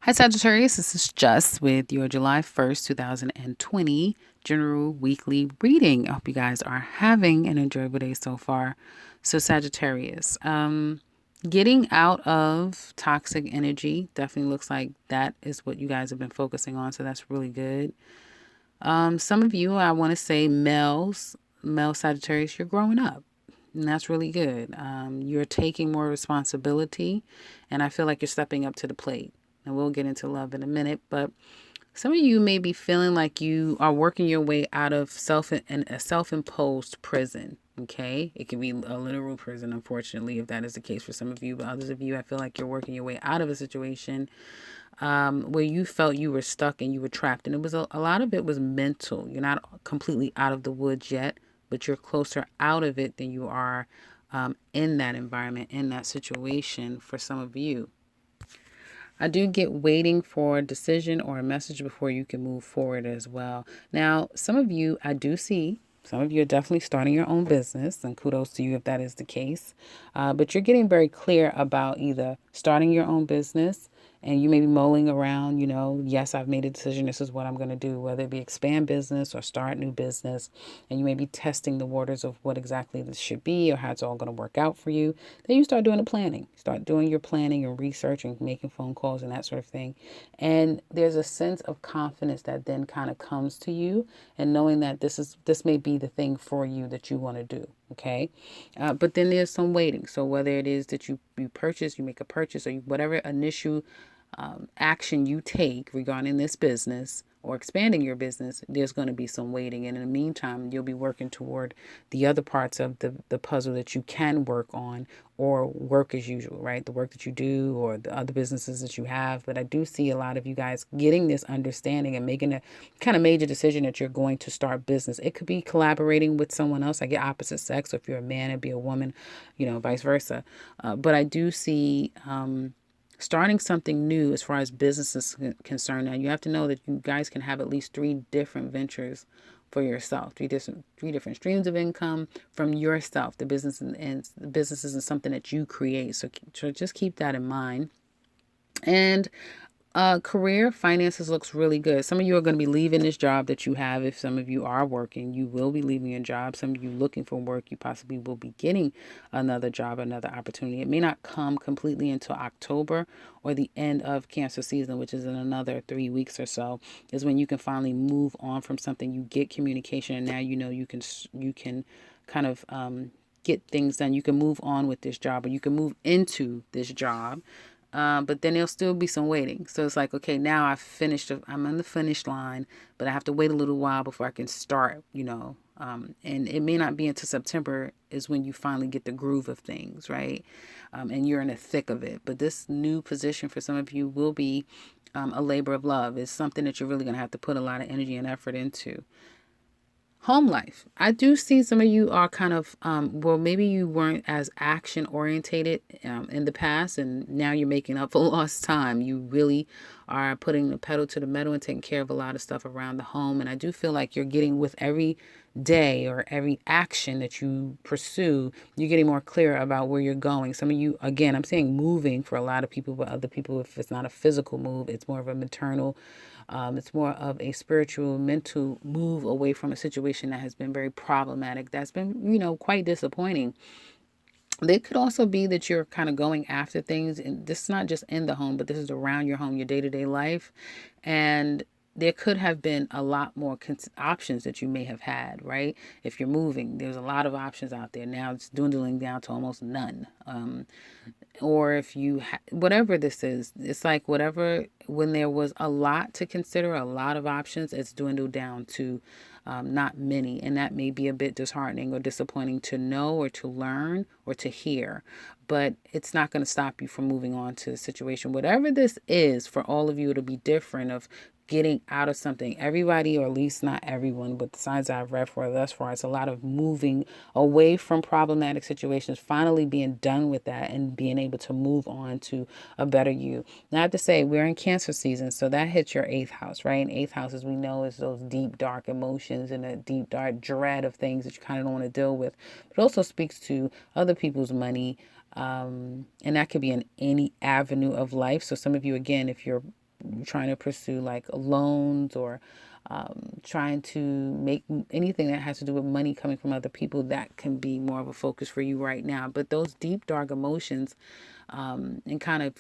Hi, Sagittarius. This is Just with your July 1st, 2020 general weekly reading. I hope you guys are having an enjoyable day so far. So, Sagittarius, getting out of toxic energy definitely looks like that is what you guys have been focusing on. So, that's really good. Some of you, I want to say male Sagittarius, you're growing up. And that's really good. You're taking more responsibility, and I feel like you're stepping up to the plate. And we'll get into love in a minute, but some of you may be feeling like you are working your way out of a self-imposed prison. Okay, it can be a literal prison, unfortunately, if that is the case for some of you. But others of you, I feel like you're working your way out of a situation where you felt you were stuck and you were trapped, and it was a lot of it was mental. You're not completely out of the woods yet, but you're closer out of it than you are in that environment, in that situation. For some of you, I do get waiting for a decision or a message before you can move forward as well. Now, some of you, I do see, some of you are definitely starting your own business, and kudos to you if that is the case. But you're getting very clear about either starting your own business, and you may be mulling around, yes, I've made a decision. This is what I'm going to do, whether it be expand business or start new business. And you may be testing the waters of what exactly this should be or how it's all going to work out for you. Then you start doing the planning, start doing your planning and research and making phone calls and that sort of thing. And there's a sense of confidence that then kind of comes to you, and knowing that this may be the thing for you that you want to do. Okay. But then there's some waiting. So whether it is that you purchase, you make a purchase, or whatever initial action you take regarding this business or expanding your business, there's going to be some waiting. And in the meantime, you'll be working toward the other parts of the puzzle that you can work on, or work as usual, right? The work that you do or the other businesses that you have. But I do see a lot of you guys getting this understanding and making a kind of major decision that you're going to start business. It could be collaborating with someone else. I get opposite sex. So if you're a man, it'd be a woman, vice versa. But I do see starting something new as far as business is concerned. Now, you have to know that you guys can have at least three different ventures for yourself, three different streams of income from yourself. The business and the business isn't something that you create. So just keep that in mind. And career finances looks really good. Some of you are going to be leaving this job that you have. If some of you are working, you will be leaving your job. Some of you looking for work, you possibly will be getting another job, another opportunity. It may not come completely until October or the end of Cancer season, which is in another 3 weeks or so, is when you can finally move on from something. You get communication, and now you can kind of get things done. You can move on with this job, or you can move into this job. But then there'll still be some waiting. So it's like, okay, now I've finished. I'm on the finish line, but I have to wait a little while before I can start, and it may not be until September is when you finally get the groove of things, right? And you're in the thick of it. But this new position for some of you will be a labor of love. It's something that you're really going to have to put a lot of energy and effort into. Home life. I do see some of you are kind of, maybe you weren't as action orientated in the past, and now you're making up for lost time. You really are putting the pedal to the metal and taking care of a lot of stuff around the home. And I do feel like you're getting, with every day or every action that you pursue, you're getting more clear about where you're going. Some of you, again, I'm saying moving for a lot of people, but other people, if it's not a physical move, it's more of a maternal, it's more of a spiritual, mental move away from a situation that has been very problematic. That's been, quite disappointing. It could also be that you're kind of going after things, and this is not just in the home, but this is around your home, your day-to-day life. And there could have been a lot more options that you may have had, right? If you're moving, there's a lot of options out there. Now it's dwindling down to almost none. Or if you, whatever this is, it's like whatever, when there was a lot to consider, a lot of options, it's dwindled down to not many. And that may be a bit disheartening or disappointing to know or to learn or to hear. But it's not going to stop you from moving on to the situation. Whatever this is, for all of you, it'll be different of getting out of something. Everybody, or at least not everyone, but the signs I've read for thus far, it's a lot of moving away from problematic situations, finally being done with that and being able to move on to a better you. Now, I have to say, we're in Cancer season, so that hits your eighth house, right? And eighth house, as we know, is those deep, dark emotions and a deep, dark dread of things that you kind of don't want to deal with. But it also speaks to other people's money, and that could be in any avenue of life. So some of you, again, if you're trying to pursue like loans or trying to make anything that has to do with money coming from other people, that can be more of a focus for you right now. But those deep, dark emotions, and kind of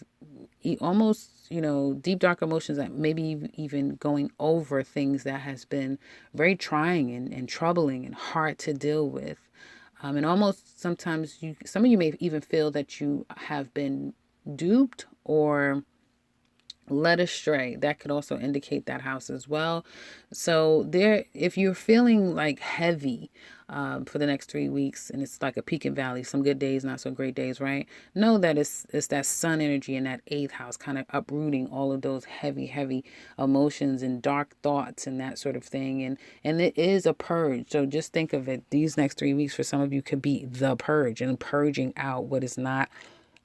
almost, deep, dark emotions that maybe even going over things that has been very trying and troubling and hard to deal with. And almost sometimes some of you may even feel that you have been duped or led astray. That could also indicate that house as well. So there, if you're feeling like heavy for the next 3 weeks, and it's like a peak and valley, some good days, not so great days, right? Know that it's that sun energy in that eighth house, kind of uprooting all of those heavy emotions and dark thoughts and that sort of thing. And it is a purge. So just think of it. These next 3 weeks for some of you could be the purge, and purging out what is not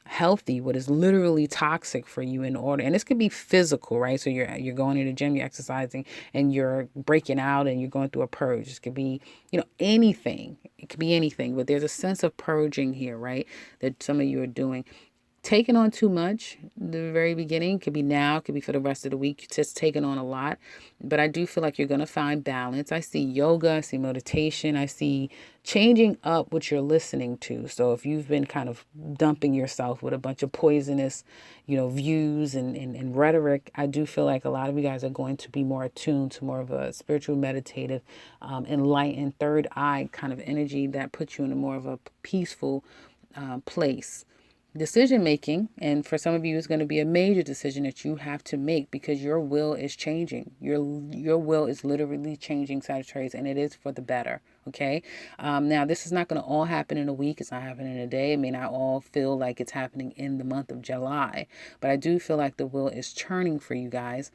healthy, what is literally toxic for you, in order. And this could be physical, right? So you're going to the gym, you're exercising, and you're breaking out and you're going through a purge. This could be, anything. It could be anything, but there's a sense of purging here, right? That some of you are doing. Taking on too much the very beginning, could be now, could be for the rest of the week, just taking on a lot. But I do feel like you're going to find balance. I see yoga, I see meditation, I see changing up what you're listening to. So if you've been kind of dumping yourself with a bunch of poisonous, views and rhetoric, I do feel like a lot of you guys are going to be more attuned to more of a spiritual, meditative, enlightened, third eye kind of energy that puts you in a more of a peaceful place. Decision making, and for some of you, is going to be a major decision that you have to make, because your will is changing. Your will is literally changing, Sagittarius, and it is for the better. Okay. Now, this is not going to all happen in a week. It's not happening in a day. It may not all feel like it's happening in the month of July, but I do feel like the will is turning for you guys.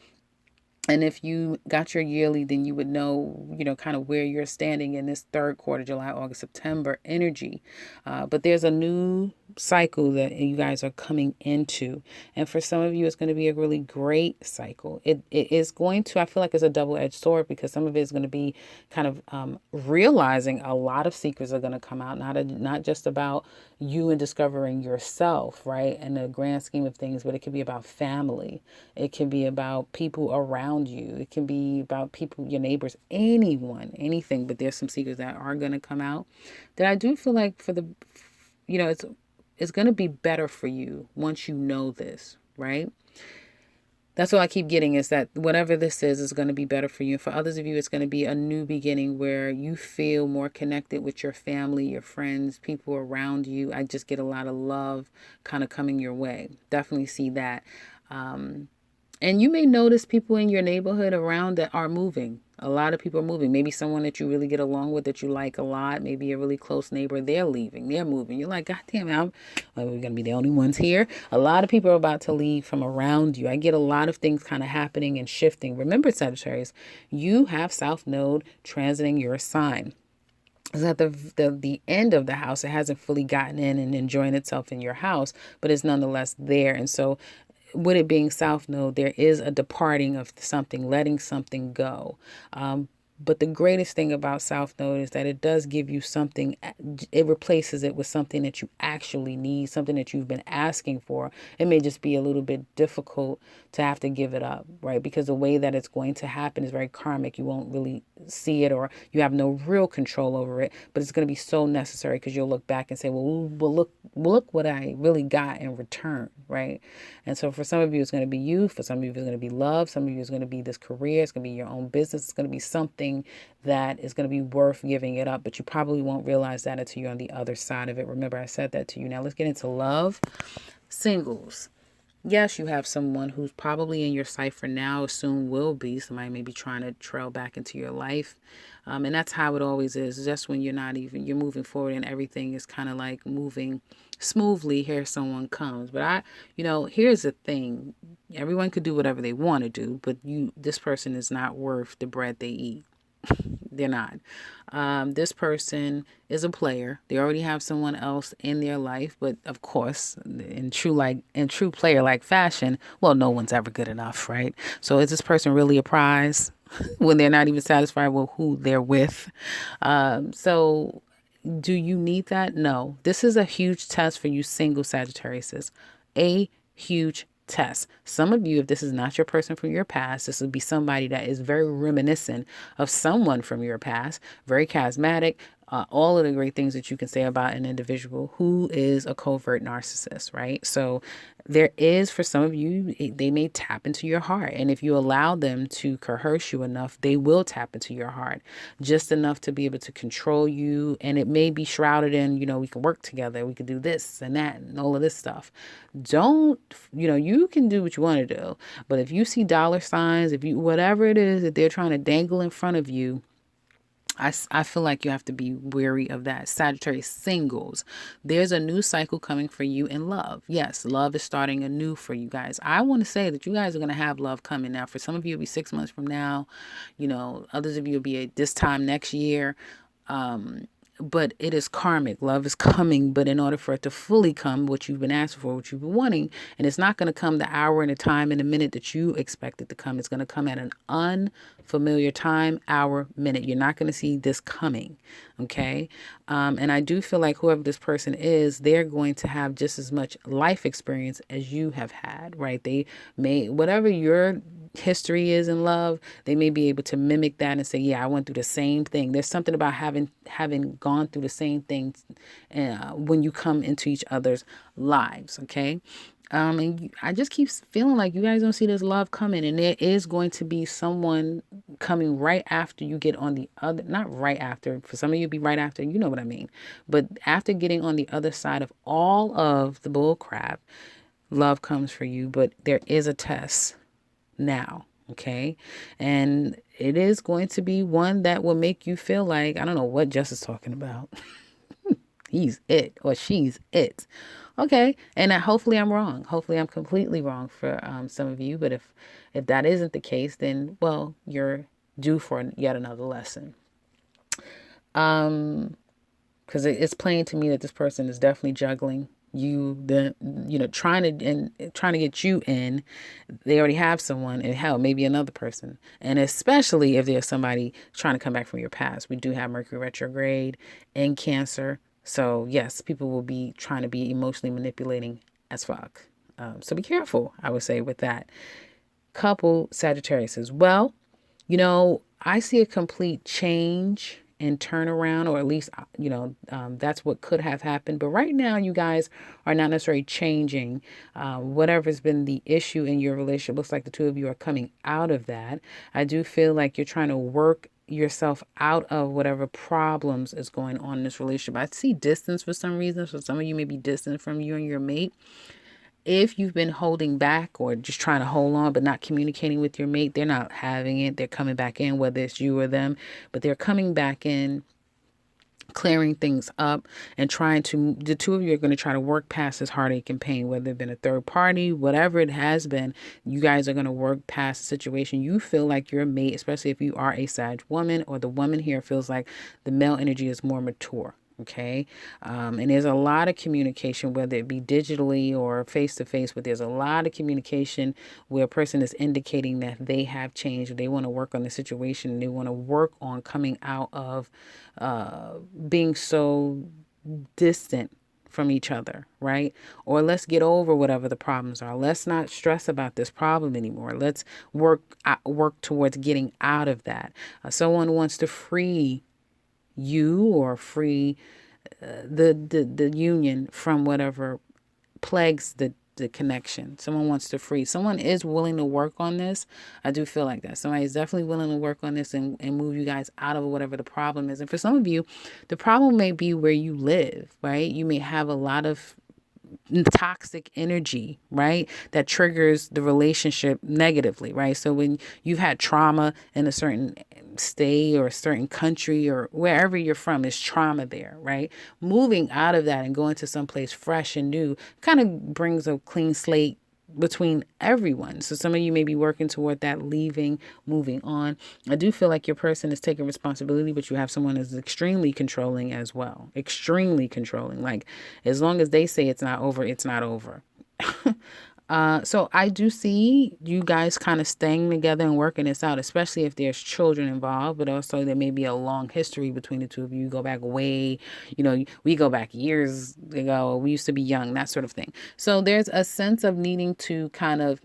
And if you got your yearly, then you would know, kind of where you're standing in this third quarter, July, August, September energy. But there's a new cycle that you guys are coming into. And for some of you, it's going to be a really great cycle. It is going to, I feel like it's a double-edged sword, because some of it is going to be kind of realizing a lot of secrets are going to come out, not just about you and discovering yourself, right, in the grand scheme of things, but it could be about family. It can be about people around you. It can be about people, your neighbors, anyone, anything. But there's some secrets that are going to come out that I do feel like it's going to be better for you once you know this, right? That's what I keep getting, is that whatever this is going to be better for you. For others of you, it's going to be a new beginning where you feel more connected with your family, your friends, people around you. I just get a lot of love kind of coming your way. Definitely see that. And you may notice people in your neighborhood around that are moving. A lot of people are moving. Maybe someone that you really get along with, that you like a lot, maybe a really close neighbor, they're leaving, they're moving. You're like, God damn it, we're going to be the only ones here. A lot of people are about to leave from around you. I get a lot of things kind of happening and shifting. Remember, Sagittarius, you have South Node transiting your sign. It's at the end of the house. It hasn't fully gotten in and enjoying itself in your house, but it's nonetheless there. And so with it being South Node, there is a departing of something, letting something go. But the greatest thing about South Node is that it does give you something. It replaces it with something that you actually need, something that you've been asking for. It may just be a little bit difficult to have to give it up, right? Because the way that it's going to happen is very karmic. You won't really see it, or you have no real control over it, but it's going to be so necessary, because you'll look back and say, well, look what I really got in return, right? And so for some of you, it's going to be you. For some of you, it's going to be love. Some of you, it's going to be this career. It's going to be your own business. It's going to be something that is going to be worth giving it up, but you probably won't realize that until you're on the other side of it. Remember, I said that to you. Now let's get into love. Singles. Yes, you have someone who's probably in your sight for now, soon will be. Somebody may be trying to trail back into your life. And that's how it always is. Just when you're moving forward and everything is kind of like moving smoothly, here someone comes. But here's the thing. Everyone could do whatever they want to do, but this person is not worth the bread they eat. They're not. This person is a player. They already have someone else in their life, but of course, in true player-like fashion, well, no one's ever good enough, right? So is this person really a prize when they're not even satisfied with who they're with? So do you need that? No. This is a huge test for you single Sagittariuses. A huge test. Some of you, if this is not your person from your past, this would be somebody that is very reminiscent of someone from your past, very charismatic, all of the great things that you can say about an individual who is a covert narcissist, right? So there is, for some of you, they may tap into your heart. And if you allow them to coerce you enough, they will tap into your heart just enough to be able to control you. And it may be shrouded in, we can work together, we can do this and that and all of this stuff. Don't, you can do what you want to do. But if you see dollar signs, if you, whatever it is that they're trying to dangle in front of you, I feel like you have to be wary of that. Sagittarius singles, there's a new cycle coming for you in love. Yes, love is starting anew for you guys. I want to say that you guys are going to have love coming now. For some of you, it'll be 6 months from now. Others of you will be at this time next year. But it is karmic. Love is coming, but in order for it to fully come, what you've been asking for, what you've been wanting, and it's not going to come the hour and the time and the minute that you expect it to come. It's going to come at an unfamiliar time, hour, minute. You're not going to see this coming, okay? And I do feel like whoever this person is, they're going to have just as much life experience as you have had, right? They may, whatever your history is in love, they may be able to mimic that and say, yeah, I went through the same thing. There's something about having gone through the same things when you come into each other's lives, okay? I just keep feeling like you guys don't see this love coming, and there is going to be someone coming right after you get on the other, not right after, for some of you be right after, you know what I mean, but after getting on the other side of all of the bull crap, love comes for you, but there is a test now, okay? And it is going to be one that will make you feel like, I don't know what Jess is talking about. He's it or she's it. Okay. And hopefully I'm wrong. Hopefully I'm completely wrong for some of you. But if that isn't the case, then, well, you're due for yet another lesson. Because it's plain to me that this person is definitely juggling trying to get you in. They already have someone, and hell, maybe another person. And especially if there's somebody trying to come back from your past. We do have Mercury retrograde in Cancer. So yes, people will be trying to be emotionally manipulating as fuck. So be careful, I would say, with that. Couple Sagittarius as well. I see a complete change and turnaround, or at least, that's what could have happened. But right now, you guys are not necessarily changing. Whatever's been the issue in your relationship, looks like the two of you are coming out of that. I do feel like you're trying to work yourself out of whatever problems is going on in this relationship. I see distance for some reason. So some of you may be distant from you and your mate. If you've been holding back or just trying to hold on but not communicating with your mate, they're not having it. They're coming back in, whether it's you or them, but they're coming back in, clearing things up and the two of you are going to try to work past this heartache and pain, whether it's been a third party, whatever it has been. You guys are going to work past the situation. You feel like your mate, especially if you are a Sag woman, or the woman here feels like the male energy is more mature. Okay. And there's a lot of communication, whether it be digitally or face to face, but there's a lot of communication where a person is indicating that they have changed, or they want to work on the situation, and they want to work on coming out of being so distant from each other, right? Or let's get over whatever the problems are. Let's not stress about this problem anymore. Let's work towards getting out of that. Someone wants to free you or free the union from whatever plagues the connection. Someone wants to free. Someone is willing to work on this. I do feel like that. Somebody is definitely willing to work on this and move you guys out of whatever the problem is. And for some of you, the problem may be where you live, right? You may have a lot of toxic energy, right? That triggers the relationship negatively, right? So when you've had trauma in a certain state or a certain country or wherever you're from, is trauma there, right? Moving out of that and going to someplace fresh and new kind of brings a clean slate between everyone. So some of you may be working toward that, leaving, moving on. I do feel like your person is taking responsibility, but you have someone who's extremely controlling as well. Extremely controlling. Like, as long as they say it's not over, it's not over. So I do see you guys kind of staying together and working this out, especially if there's children involved, but also there may be a long history between the two of you. You go back way, we go back years ago. We used to be young, that sort of thing. So there's a sense of needing to kind of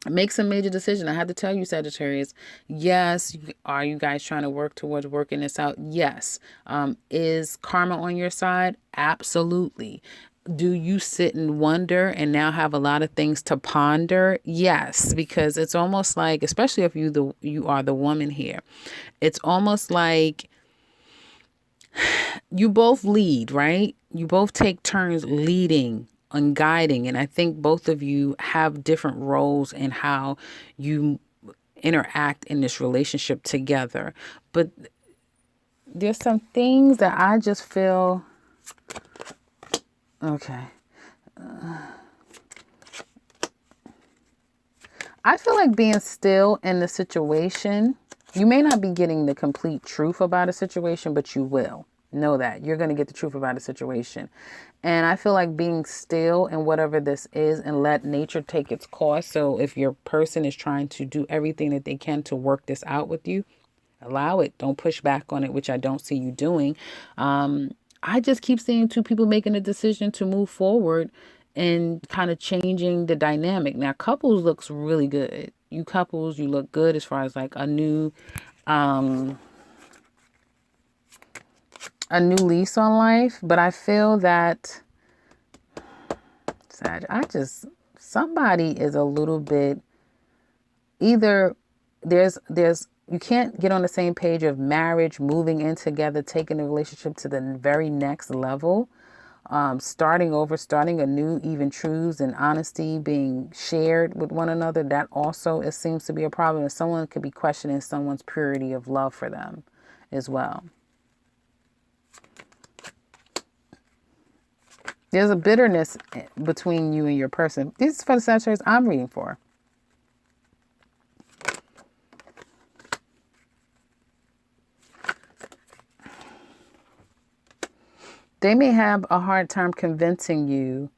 make some major decision. I have to tell you, Sagittarius, yes, are you guys trying to work towards working this out? Yes. Is karma on your side? Absolutely. Do you sit and wonder and now have a lot of things to ponder? Yes, because it's almost like, especially if you are the woman here, it's almost like you both lead, right? You both take turns leading and guiding. And I think both of you have different roles in how you interact in this relationship together. But there's some things that I just feel, okay. I feel like being still in the situation, you may not be getting the complete truth about a situation, but you will. Know that. You're going to get the truth about a situation. And I feel like being still in whatever this is and let nature take its course. So if your person is trying to do everything that they can to work this out with you, allow it. Don't push back on it, which I don't see you doing. I just keep seeing two people making a decision to move forward and kind of changing the dynamic. Now, couples looks really good. You couples, you look good as far as like a new lease on life. But I feel that somebody is a little bit, either there's you can't get on the same page of marriage, moving in together, taking the relationship to the very next level, starting over, starting anew, even truths and honesty being shared with one another. That also, it seems to be a problem. And someone could be questioning someone's purity of love for them as well. There's a bitterness between you and your person. This is for the Sagittarius I'm reading for. They may have a hard time convincing you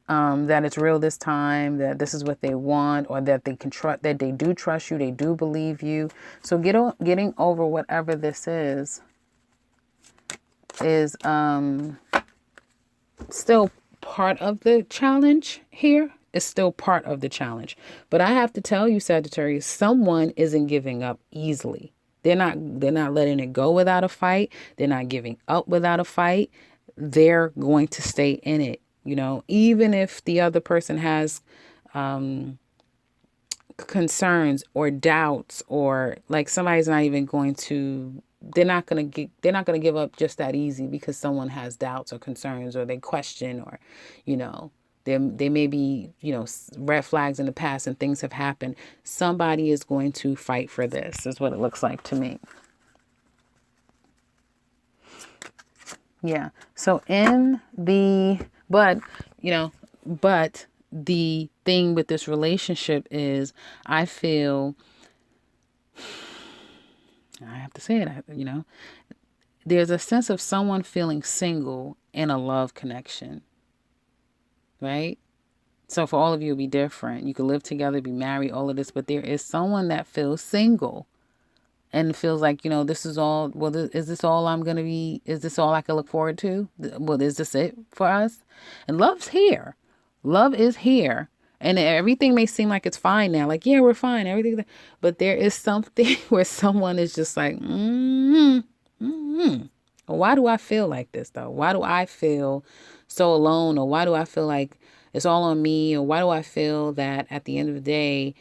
that it's real this time, that this is what they want, or that they can trust, that they do trust you, they do believe you. So getting over whatever this is still part of the challenge here. It's still part of the challenge. But I have to tell you, Sagittarius, someone isn't giving up easily. They're not letting it go without a fight. They're not giving up without a fight. They're going to stay in it, even if the other person has concerns or doubts, or like somebody's not even going to, they're not going to give up just that easy because someone has doubts or concerns, or they question, or, they may be, red flags in the past and things have happened. Somebody is going to fight for this, is what it looks like to me. Yeah. So but the thing with this relationship is, I feel, I have to say it, there's a sense of someone feeling single in a love connection, right? So for all of you, it'll be different. You could live together, be married, all of this, but there is someone that feels single and feels like, this is all, well, is this all I'm going to be, is this all I can look forward to? Well, is this it for us? And love's here. Love is here. And everything may seem like it's fine now. Like, yeah, we're fine. Everything. But there is something where someone is just like, why do I feel like this, though? Why do I feel so alone? Or why do I feel like it's all on me? Or why do I feel that at the end of the day,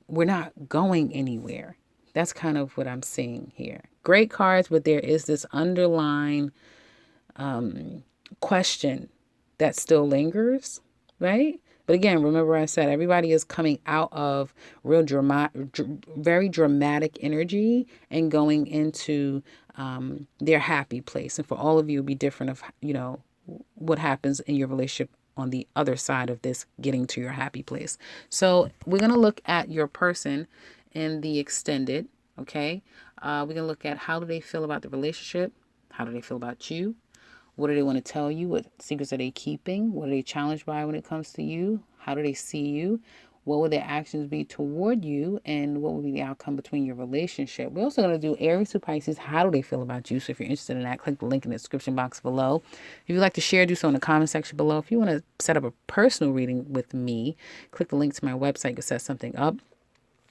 we're not going anywhere? That's kind of what I'm seeing here. Great cards, but there is this underlying question that still lingers, right? But again, remember I said everybody is coming out of very dramatic energy and going into their happy place. And for all of you, it'll be different of, what happens in your relationship on the other side of this, getting to your happy place. So we're going to look at your person in the extended, okay? We're going to look at how do they feel about the relationship? How do they feel about you? What do they want to tell you? What secrets are they keeping? What are they challenged by when it comes to you? How do they see you? What will their actions be toward you? And what will be the outcome between your relationship? We're also going to do Aries to Pisces. How do they feel about you? So if you're interested in that, click the link in the description box below. If you'd like to share, do so in the comment section below. If you want to set up a personal reading with me, click the link to my website to set something up.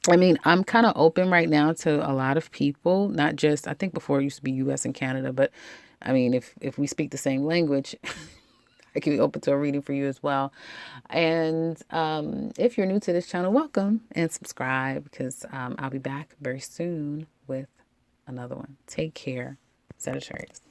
I mean, I'm kind of open right now to a lot of people, not just, I think before it used to be US and Canada, but I mean, if we speak the same language, I can be open to a reading for you as well. And if you're new to this channel, welcome and subscribe because I'll be back very soon with another one. Take care, Sagittarius.